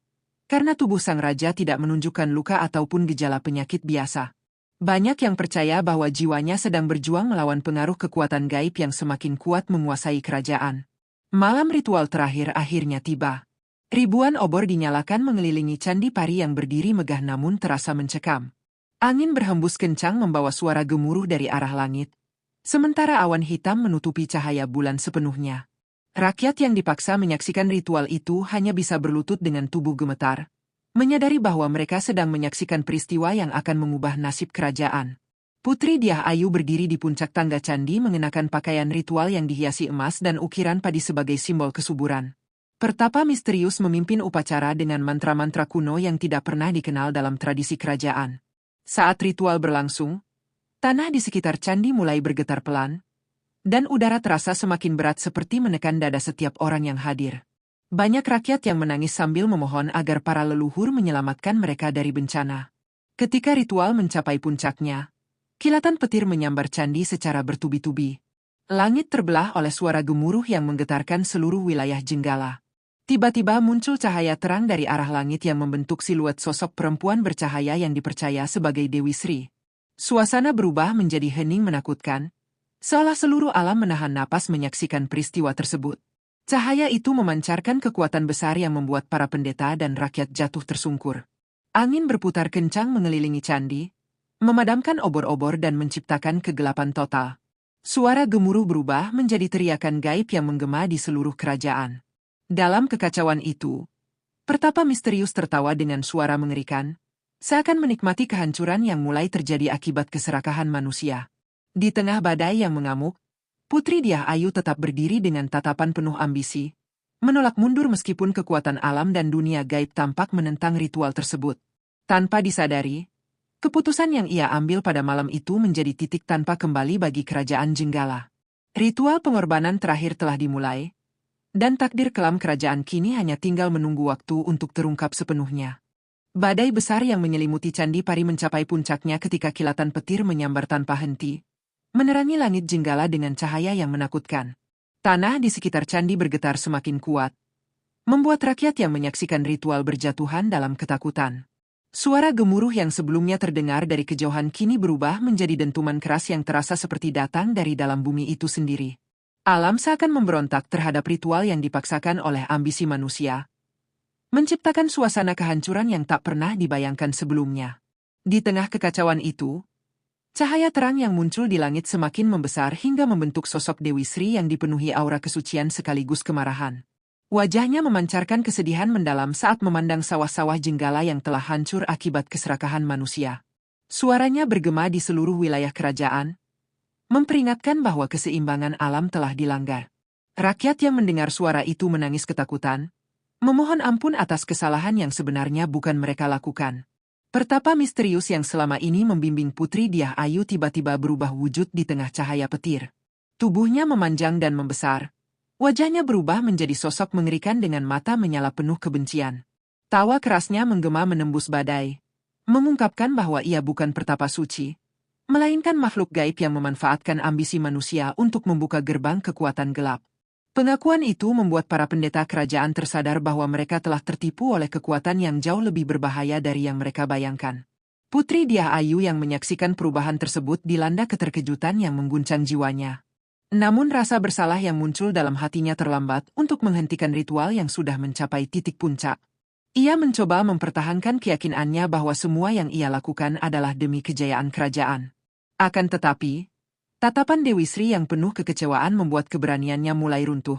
karena tubuh sang raja tidak menunjukkan luka ataupun gejala penyakit biasa. Banyak yang percaya bahwa jiwanya sedang berjuang melawan pengaruh kekuatan gaib yang semakin kuat menguasai kerajaan. Malam ritual terakhir akhirnya tiba. Ribuan obor dinyalakan mengelilingi candi pari yang berdiri megah namun terasa mencekam. Angin berhembus kencang membawa suara gemuruh dari arah langit, sementara awan hitam menutupi cahaya bulan sepenuhnya. Rakyat yang dipaksa menyaksikan ritual itu hanya bisa berlutut dengan tubuh gemetar, menyadari bahwa mereka sedang menyaksikan peristiwa yang akan mengubah nasib kerajaan. Putri Diah Ayu berdiri di puncak tangga candi mengenakan pakaian ritual yang dihiasi emas dan ukiran padi sebagai simbol kesuburan. Pertapa misterius memimpin upacara dengan mantra-mantra kuno yang tidak pernah dikenal dalam tradisi kerajaan. Saat ritual berlangsung, tanah di sekitar candi mulai bergetar pelan, dan udara terasa semakin berat seperti menekan dada setiap orang yang hadir. Banyak rakyat yang menangis sambil memohon agar para leluhur menyelamatkan mereka dari bencana. Ketika ritual mencapai puncaknya, kilatan petir menyambar candi secara bertubi-tubi. Langit terbelah oleh suara gemuruh yang menggetarkan seluruh wilayah Jenggala. Tiba-tiba muncul cahaya terang dari arah langit yang membentuk siluet sosok perempuan bercahaya yang dipercaya sebagai Dewi Sri. Suasana berubah menjadi hening menakutkan, seolah seluruh alam menahan napas menyaksikan peristiwa tersebut. Cahaya itu memancarkan kekuatan besar yang membuat para pendeta dan rakyat jatuh tersungkur. Angin berputar kencang mengelilingi candi, memadamkan obor-obor dan menciptakan kegelapan total. Suara gemuruh berubah menjadi teriakan gaib yang menggema di seluruh kerajaan. Dalam kekacauan itu, Pertapa misterius tertawa dengan suara mengerikan, seakan menikmati kehancuran yang mulai terjadi akibat keserakahan manusia. Di tengah badai yang mengamuk, Putri Diah Ayu tetap berdiri dengan tatapan penuh ambisi, menolak mundur meskipun kekuatan alam dan dunia gaib tampak menentang ritual tersebut. Tanpa disadari, keputusan yang ia ambil pada malam itu menjadi titik tanpa kembali bagi kerajaan Jenggala. Ritual pengorbanan terakhir telah dimulai, dan takdir kelam kerajaan kini hanya tinggal menunggu waktu untuk terungkap sepenuhnya. Badai besar yang menyelimuti candi pari mencapai puncaknya ketika kilatan petir menyambar tanpa henti, menerangi langit Jenggala dengan cahaya yang menakutkan. Tanah di sekitar candi bergetar semakin kuat, membuat rakyat yang menyaksikan ritual berjatuhan dalam ketakutan. Suara gemuruh yang sebelumnya terdengar dari kejauhan kini berubah menjadi dentuman keras yang terasa seperti datang dari dalam bumi itu sendiri. Alam seakan memberontak terhadap ritual yang dipaksakan oleh ambisi manusia, menciptakan suasana kehancuran yang tak pernah dibayangkan sebelumnya. Di tengah kekacauan itu, cahaya terang yang muncul di langit semakin membesar hingga membentuk sosok Dewi Sri yang dipenuhi aura kesucian sekaligus kemarahan. Wajahnya memancarkan kesedihan mendalam saat memandang sawah-sawah Jenggala yang telah hancur akibat keserakahan manusia. Suaranya bergema di seluruh wilayah kerajaan, memperingatkan bahwa keseimbangan alam telah dilanggar. Rakyat yang mendengar suara itu menangis ketakutan, memohon ampun atas kesalahan yang sebenarnya bukan mereka lakukan. Pertapa misterius yang selama ini membimbing Putri Diah Ayu tiba-tiba berubah wujud di tengah cahaya petir. Tubuhnya memanjang dan membesar, wajahnya berubah menjadi sosok mengerikan dengan mata menyala penuh kebencian. Tawa kerasnya menggema menembus badai, mengungkapkan bahwa ia bukan pertapa suci, melainkan makhluk gaib yang memanfaatkan ambisi manusia untuk membuka gerbang kekuatan gelap. Pengakuan itu membuat para pendeta kerajaan tersadar bahwa mereka telah tertipu oleh kekuatan yang jauh lebih berbahaya dari yang mereka bayangkan. Putri Diah Ayu yang menyaksikan perubahan tersebut dilanda keterkejutan yang mengguncang jiwanya. Namun rasa bersalah yang muncul dalam hatinya terlambat untuk menghentikan ritual yang sudah mencapai titik puncak. Ia mencoba mempertahankan keyakinannya bahwa semua yang ia lakukan adalah demi kejayaan kerajaan. Akan tetapi, tatapan Dewi Sri yang penuh kekecewaan membuat keberaniannya mulai runtuh,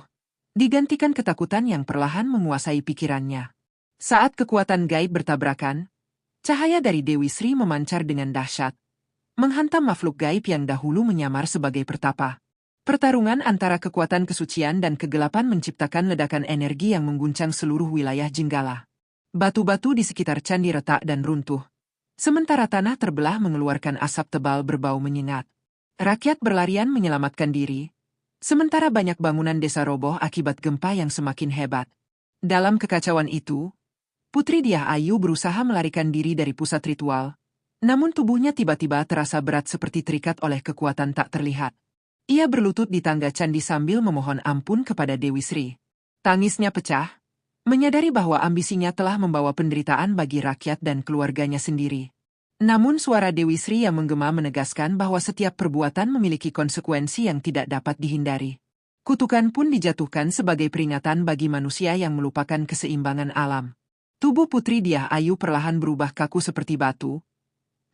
digantikan ketakutan yang perlahan menguasai pikirannya. Saat kekuatan gaib bertabrakan, cahaya dari Dewi Sri memancar dengan dahsyat, menghantam makhluk gaib yang dahulu menyamar sebagai pertapa. Pertarungan antara kekuatan kesucian dan kegelapan menciptakan ledakan energi yang mengguncang seluruh wilayah Jenggala. Batu-batu di sekitar candi retak dan runtuh, sementara tanah terbelah mengeluarkan asap tebal berbau menyengat. Rakyat berlarian menyelamatkan diri, sementara banyak bangunan desa roboh akibat gempa yang semakin hebat. Dalam kekacauan itu, Putri Diah Ayu berusaha melarikan diri dari pusat ritual, namun tubuhnya tiba-tiba terasa berat seperti terikat oleh kekuatan tak terlihat. Ia berlutut di tangga candi sambil memohon ampun kepada Dewi Sri. Tangisnya pecah, menyadari bahwa ambisinya telah membawa penderitaan bagi rakyat dan keluarganya sendiri. Namun suara Dewi Sri yang menggema menegaskan bahwa setiap perbuatan memiliki konsekuensi yang tidak dapat dihindari. Kutukan pun dijatuhkan sebagai peringatan bagi manusia yang melupakan keseimbangan alam. Tubuh Putri Diah Ayu perlahan berubah kaku seperti batu,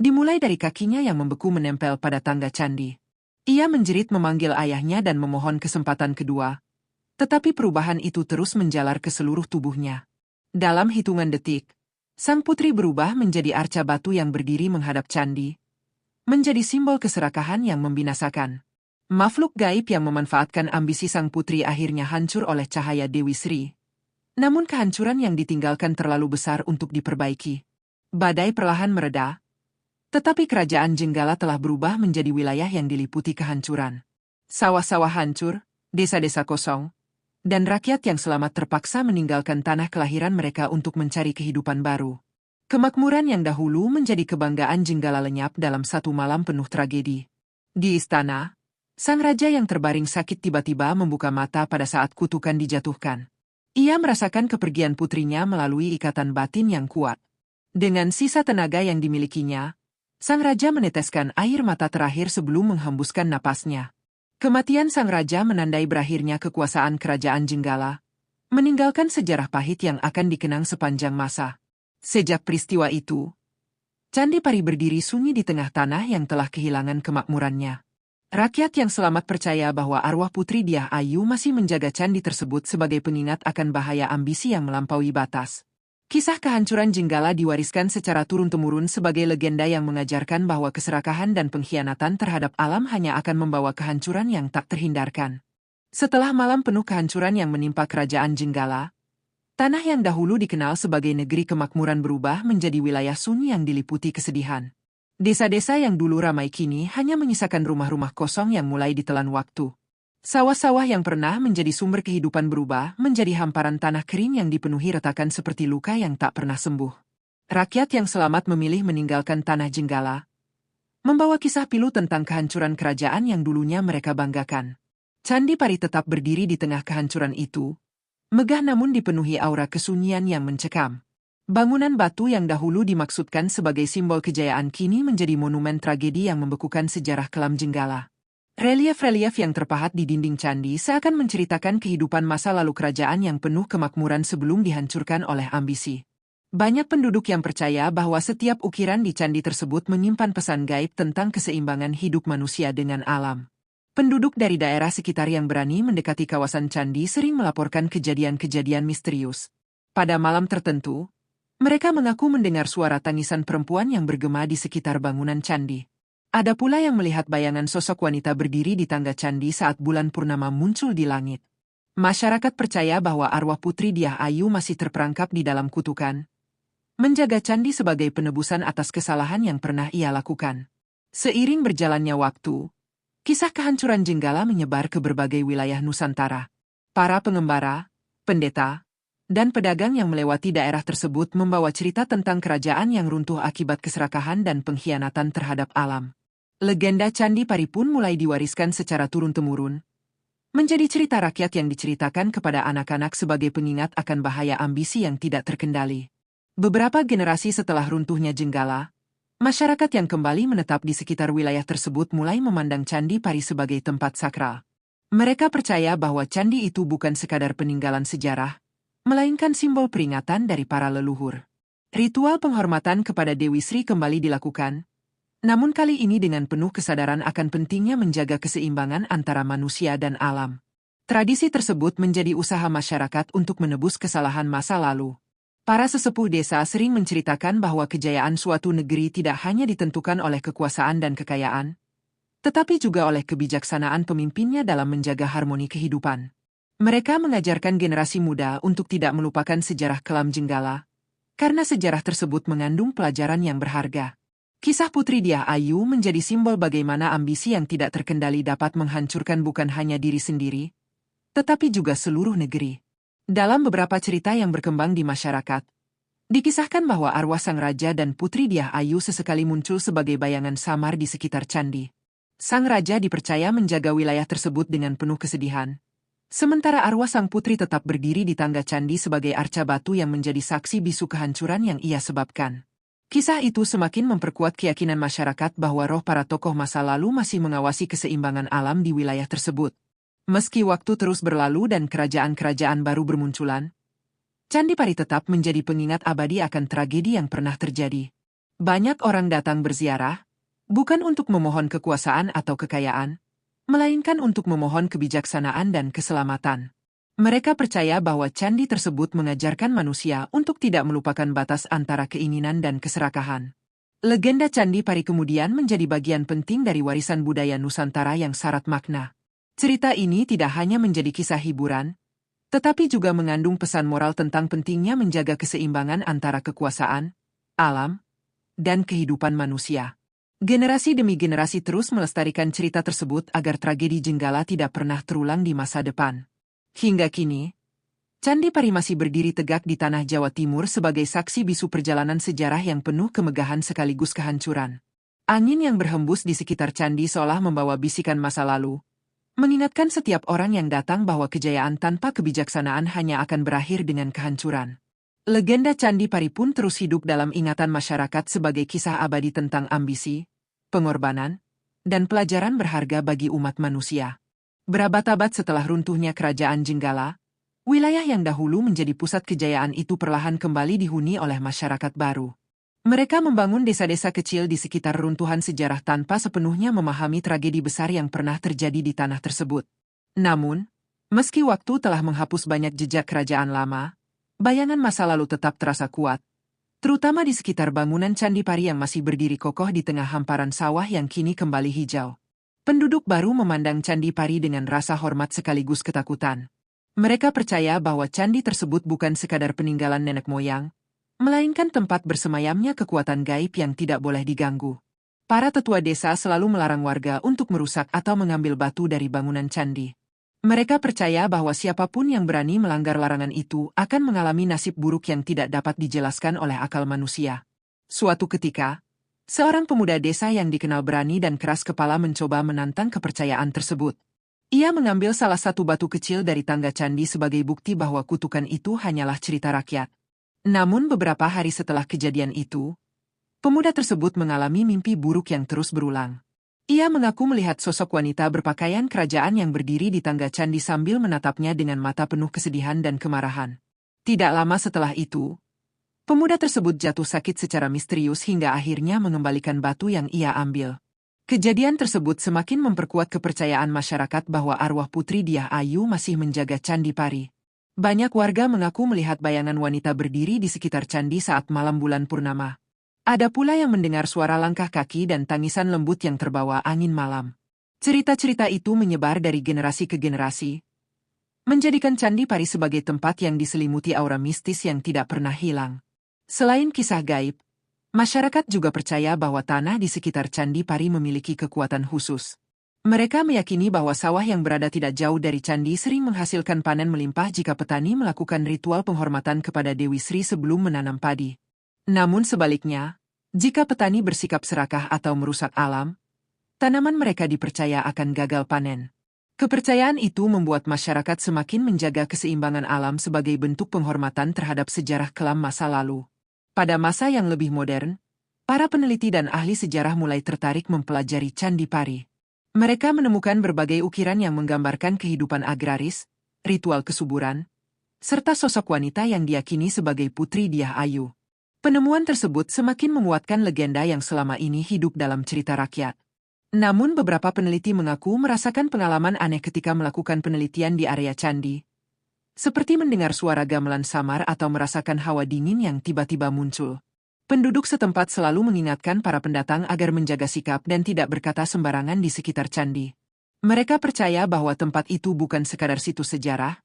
dimulai dari kakinya yang membeku menempel pada tangga candi. Ia menjerit memanggil ayahnya dan memohon kesempatan kedua, tetapi perubahan itu terus menjalar ke seluruh tubuhnya. Dalam hitungan detik, sang putri berubah menjadi arca batu yang berdiri menghadap candi, menjadi simbol keserakahan yang membinasakan. Makhluk gaib yang memanfaatkan ambisi sang putri akhirnya hancur oleh cahaya Dewi Sri. Namun kehancuran yang ditinggalkan terlalu besar untuk diperbaiki. Badai perlahan mereda, tetapi kerajaan Jenggala telah berubah menjadi wilayah yang diliputi kehancuran. Sawah-sawah hancur, desa-desa kosong, dan rakyat yang selamat terpaksa meninggalkan tanah kelahiran mereka untuk mencari kehidupan baru. Kemakmuran yang dahulu menjadi kebanggaan Jenggala lenyap dalam satu malam penuh tragedi. Di istana, sang raja yang terbaring sakit tiba-tiba membuka mata pada saat kutukan dijatuhkan. Ia merasakan kepergian putrinya melalui ikatan batin yang kuat. Dengan sisa tenaga yang dimilikinya, sang raja meneteskan air mata terakhir sebelum menghembuskan napasnya. Kematian sang raja menandai berakhirnya kekuasaan kerajaan Jenggala, meninggalkan sejarah pahit yang akan dikenang sepanjang masa. Sejak peristiwa itu, Candi Pari berdiri sunyi di tengah tanah yang telah kehilangan kemakmurannya. Rakyat yang selamat percaya bahwa arwah Putri Diah Ayu masih menjaga candi tersebut sebagai pengingat akan bahaya ambisi yang melampaui batas. Kisah kehancuran Jenggala diwariskan secara turun-temurun sebagai legenda yang mengajarkan bahwa keserakahan dan pengkhianatan terhadap alam hanya akan membawa kehancuran yang tak terhindarkan. Setelah malam penuh kehancuran yang menimpa kerajaan Jenggala, tanah yang dahulu dikenal sebagai negeri kemakmuran berubah menjadi wilayah sunyi yang diliputi kesedihan. Desa-desa yang dulu ramai kini hanya menyisakan rumah-rumah kosong yang mulai ditelan waktu. Sawah-sawah yang pernah menjadi sumber kehidupan berubah menjadi hamparan tanah kering yang dipenuhi retakan seperti luka yang tak pernah sembuh. Rakyat yang selamat memilih meninggalkan tanah Jenggala, membawa kisah pilu tentang kehancuran kerajaan yang dulunya mereka banggakan. Candi Pari tetap berdiri di tengah kehancuran itu, megah namun dipenuhi aura kesunyian yang mencekam. Bangunan batu yang dahulu dimaksudkan sebagai simbol kejayaan kini menjadi monumen tragedi yang membekukan sejarah kelam Jenggala. Relief-relief yang terpahat di dinding candi seakan menceritakan kehidupan masa lalu kerajaan yang penuh kemakmuran sebelum dihancurkan oleh ambisi. Banyak penduduk yang percaya bahwa setiap ukiran di candi tersebut menyimpan pesan gaib tentang keseimbangan hidup manusia dengan alam. Penduduk dari daerah sekitar yang berani mendekati kawasan candi sering melaporkan kejadian-kejadian misterius. Pada malam tertentu, mereka mengaku mendengar suara tangisan perempuan yang bergema di sekitar bangunan candi. Ada pula yang melihat bayangan sosok wanita berdiri di tangga candi saat bulan purnama muncul di langit. Masyarakat percaya bahwa arwah Putri Diah Ayu masih terperangkap di dalam kutukan, menjaga candi sebagai penebusan atas kesalahan yang pernah ia lakukan. Seiring berjalannya waktu, kisah kehancuran Jenggala menyebar ke berbagai wilayah Nusantara. Para pengembara, pendeta, dan pedagang yang melewati daerah tersebut membawa cerita tentang kerajaan yang runtuh akibat keserakahan dan pengkhianatan terhadap alam. Legenda Candi Pari pun mulai diwariskan secara turun-temurun, menjadi cerita rakyat yang diceritakan kepada anak-anak sebagai pengingat akan bahaya ambisi yang tidak terkendali. Beberapa generasi setelah runtuhnya Jenggala, masyarakat yang kembali menetap di sekitar wilayah tersebut mulai memandang Candi Pari sebagai tempat sakral. Mereka percaya bahwa candi itu bukan sekadar peninggalan sejarah, melainkan simbol peringatan dari para leluhur. Ritual penghormatan kepada Dewi Sri kembali dilakukan, namun kali ini dengan penuh kesadaran akan pentingnya menjaga keseimbangan antara manusia dan alam. Tradisi tersebut menjadi usaha masyarakat untuk menebus kesalahan masa lalu. Para sesepuh desa sering menceritakan bahwa kejayaan suatu negeri tidak hanya ditentukan oleh kekuasaan dan kekayaan, tetapi juga oleh kebijaksanaan pemimpinnya dalam menjaga harmoni kehidupan. Mereka mengajarkan generasi muda untuk tidak melupakan sejarah kelam Jenggala, karena sejarah tersebut mengandung pelajaran yang berharga. Kisah Putri Diah Ayu menjadi simbol bagaimana ambisi yang tidak terkendali dapat menghancurkan bukan hanya diri sendiri, tetapi juga seluruh negeri. Dalam beberapa cerita yang berkembang di masyarakat, dikisahkan bahwa arwah sang raja dan Putri Diah Ayu sesekali muncul sebagai bayangan samar di sekitar candi. Sang raja dipercaya menjaga wilayah tersebut dengan penuh kesedihan, sementara arwah sang putri tetap berdiri di tangga candi sebagai arca batu yang menjadi saksi bisu kehancuran yang ia sebabkan. Kisah itu semakin memperkuat keyakinan masyarakat bahwa roh para tokoh masa lalu masih mengawasi keseimbangan alam di wilayah tersebut. Meski waktu terus berlalu dan kerajaan-kerajaan baru bermunculan, Candi Pari tetap menjadi pengingat abadi akan tragedi yang pernah terjadi. Banyak orang datang berziarah, bukan untuk memohon kekuasaan atau kekayaan, melainkan untuk memohon kebijaksanaan dan keselamatan. Mereka percaya bahwa candi tersebut mengajarkan manusia untuk tidak melupakan batas antara keinginan dan keserakahan. Legenda Candi Pari kemudian menjadi bagian penting dari warisan budaya Nusantara yang syarat makna. Cerita ini tidak hanya menjadi kisah hiburan, tetapi juga mengandung pesan moral tentang pentingnya menjaga keseimbangan antara kekuasaan, alam, dan kehidupan manusia. Generasi demi generasi terus melestarikan cerita tersebut agar tragedi Jenggala tidak pernah terulang di masa depan. Hingga kini, Candi Pari masih berdiri tegak di tanah Jawa Timur sebagai saksi bisu perjalanan sejarah yang penuh kemegahan sekaligus kehancuran. Angin yang berhembus di sekitar candi seolah membawa bisikan masa lalu, mengingatkan setiap orang yang datang bahwa kejayaan tanpa kebijaksanaan hanya akan berakhir dengan kehancuran. Legenda Candi Pari pun terus hidup dalam ingatan masyarakat sebagai kisah abadi tentang ambisi, pengorbanan, dan pelajaran berharga bagi umat manusia. Berabad-abad setelah runtuhnya kerajaan Jenggala, wilayah yang dahulu menjadi pusat kejayaan itu perlahan kembali dihuni oleh masyarakat baru. Mereka membangun desa-desa kecil di sekitar runtuhan sejarah tanpa sepenuhnya memahami tragedi besar yang pernah terjadi di tanah tersebut. Namun, meski waktu telah menghapus banyak jejak kerajaan lama, bayangan masa lalu tetap terasa kuat, terutama di sekitar bangunan Candi Pari yang masih berdiri kokoh di tengah hamparan sawah yang kini kembali hijau. Penduduk baru memandang Candi Pari dengan rasa hormat sekaligus ketakutan. Mereka percaya bahwa candi tersebut bukan sekadar peninggalan nenek moyang, melainkan tempat bersemayamnya kekuatan gaib yang tidak boleh diganggu. Para tetua desa selalu melarang warga untuk merusak atau mengambil batu dari bangunan candi. Mereka percaya bahwa siapapun yang berani melanggar larangan itu akan mengalami nasib buruk yang tidak dapat dijelaskan oleh akal manusia. Suatu ketika, seorang pemuda desa yang dikenal berani dan keras kepala mencoba menantang kepercayaan tersebut. Ia mengambil salah satu batu kecil dari tangga candi sebagai bukti bahwa kutukan itu hanyalah cerita rakyat. Namun beberapa hari setelah kejadian itu, pemuda tersebut mengalami mimpi buruk yang terus berulang. Ia mengaku melihat sosok wanita berpakaian kerajaan yang berdiri di tangga candi sambil menatapnya dengan mata penuh kesedihan dan kemarahan. Tidak lama setelah itu, pemuda tersebut jatuh sakit secara misterius hingga akhirnya mengembalikan batu yang ia ambil. Kejadian tersebut semakin memperkuat kepercayaan masyarakat bahwa arwah Putri Diah Ayu masih menjaga Candi Pari. Banyak warga mengaku melihat bayangan wanita berdiri di sekitar candi saat malam bulan purnama. Ada pula yang mendengar suara langkah kaki dan tangisan lembut yang terbawa angin malam. Cerita-cerita itu menyebar dari generasi ke generasi, menjadikan Candi Pari sebagai tempat yang diselimuti aura mistis yang tidak pernah hilang. Selain kisah gaib, masyarakat juga percaya bahwa tanah di sekitar Candi Pari memiliki kekuatan khusus. Mereka meyakini bahwa sawah yang berada tidak jauh dari candi sering menghasilkan panen melimpah jika petani melakukan ritual penghormatan kepada Dewi Sri sebelum menanam padi. Namun sebaliknya, jika petani bersikap serakah atau merusak alam, tanaman mereka dipercaya akan gagal panen. Kepercayaan itu membuat masyarakat semakin menjaga keseimbangan alam sebagai bentuk penghormatan terhadap sejarah kelam masa lalu. Pada masa yang lebih modern, para peneliti dan ahli sejarah mulai tertarik mempelajari Candi Pari. Mereka menemukan berbagai ukiran yang menggambarkan kehidupan agraris, ritual kesuburan, serta sosok wanita yang diyakini sebagai Putri Dyah Ayu. Penemuan tersebut semakin menguatkan legenda yang selama ini hidup dalam cerita rakyat. Namun beberapa peneliti mengaku merasakan pengalaman aneh ketika melakukan penelitian di area candi. Seperti mendengar suara gamelan samar atau merasakan hawa dingin yang tiba-tiba muncul. Penduduk setempat selalu mengingatkan para pendatang agar menjaga sikap dan tidak berkata sembarangan di sekitar candi. Mereka percaya bahwa tempat itu bukan sekadar situs sejarah,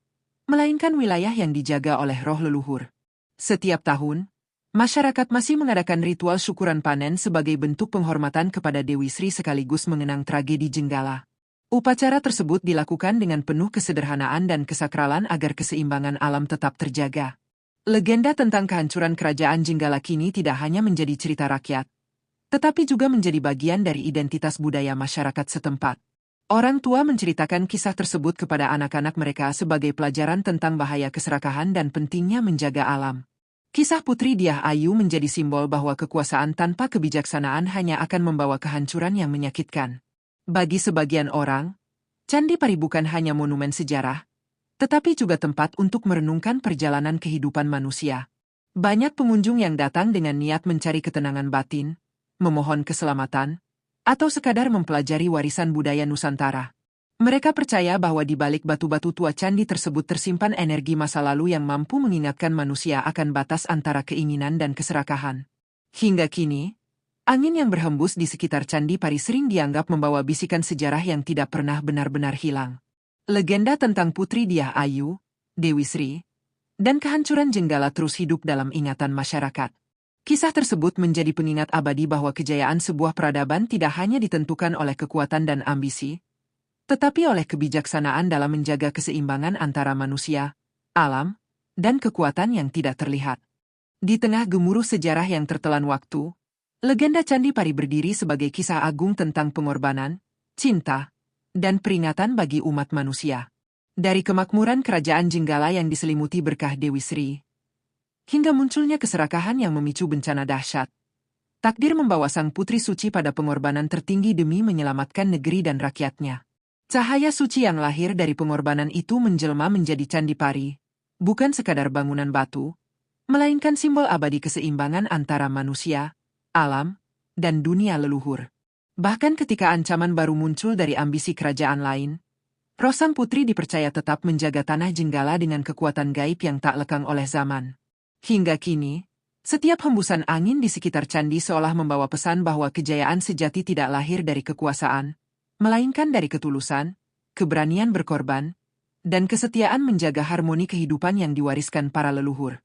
melainkan wilayah yang dijaga oleh roh leluhur. Setiap tahun, masyarakat masih mengadakan ritual syukuran panen sebagai bentuk penghormatan kepada Dewi Sri sekaligus mengenang tragedi Jenggala. Upacara tersebut dilakukan dengan penuh kesederhanaan dan kesakralan agar keseimbangan alam tetap terjaga. Legenda tentang kehancuran kerajaan Jenggala kini tidak hanya menjadi cerita rakyat, tetapi juga menjadi bagian dari identitas budaya masyarakat setempat. Orang tua menceritakan kisah tersebut kepada anak-anak mereka sebagai pelajaran tentang bahaya keserakahan dan pentingnya menjaga alam. Kisah Putri Dyah Ayu menjadi simbol bahwa kekuasaan tanpa kebijaksanaan hanya akan membawa kehancuran yang menyakitkan. Bagi sebagian orang, Candi Pari bukan hanya monumen sejarah, tetapi juga tempat untuk merenungkan perjalanan kehidupan manusia. Banyak pengunjung yang datang dengan niat mencari ketenangan batin, memohon keselamatan, atau sekadar mempelajari warisan budaya Nusantara. Mereka percaya bahwa di balik batu-batu tua candi tersebut tersimpan energi masa lalu yang mampu mengingatkan manusia akan batas antara keinginan dan keserakahan. Hingga kini, angin yang berhembus di sekitar Candi Pari sering dianggap membawa bisikan sejarah yang tidak pernah benar-benar hilang. Legenda tentang Putri Dyah Ayu, Dewi Sri, dan kehancuran Jenggala terus hidup dalam ingatan masyarakat. Kisah tersebut menjadi pengingat abadi bahwa kejayaan sebuah peradaban tidak hanya ditentukan oleh kekuatan dan ambisi, tetapi oleh kebijaksanaan dalam menjaga keseimbangan antara manusia, alam, dan kekuatan yang tidak terlihat. Di tengah gemuruh sejarah yang tertelan waktu, legenda Candi Pari berdiri sebagai kisah agung tentang pengorbanan, cinta, dan peringatan bagi umat manusia. Dari kemakmuran kerajaan Jenggala yang diselimuti berkah Dewi Sri, hingga munculnya keserakahan yang memicu bencana dahsyat, takdir membawa sang putri suci pada pengorbanan tertinggi demi menyelamatkan negeri dan rakyatnya. Cahaya suci yang lahir dari pengorbanan itu menjelma menjadi Candi Pari, bukan sekadar bangunan batu, melainkan simbol abadi keseimbangan antara manusia, alam, dan dunia leluhur. Bahkan ketika ancaman baru muncul dari ambisi kerajaan lain, roh sang putri dipercaya tetap menjaga tanah Jenggala dengan kekuatan gaib yang tak lekang oleh zaman. Hingga kini, setiap hembusan angin di sekitar candi seolah membawa pesan bahwa kejayaan sejati tidak lahir dari kekuasaan, melainkan dari ketulusan, keberanian berkorban, dan kesetiaan menjaga harmoni kehidupan yang diwariskan para leluhur.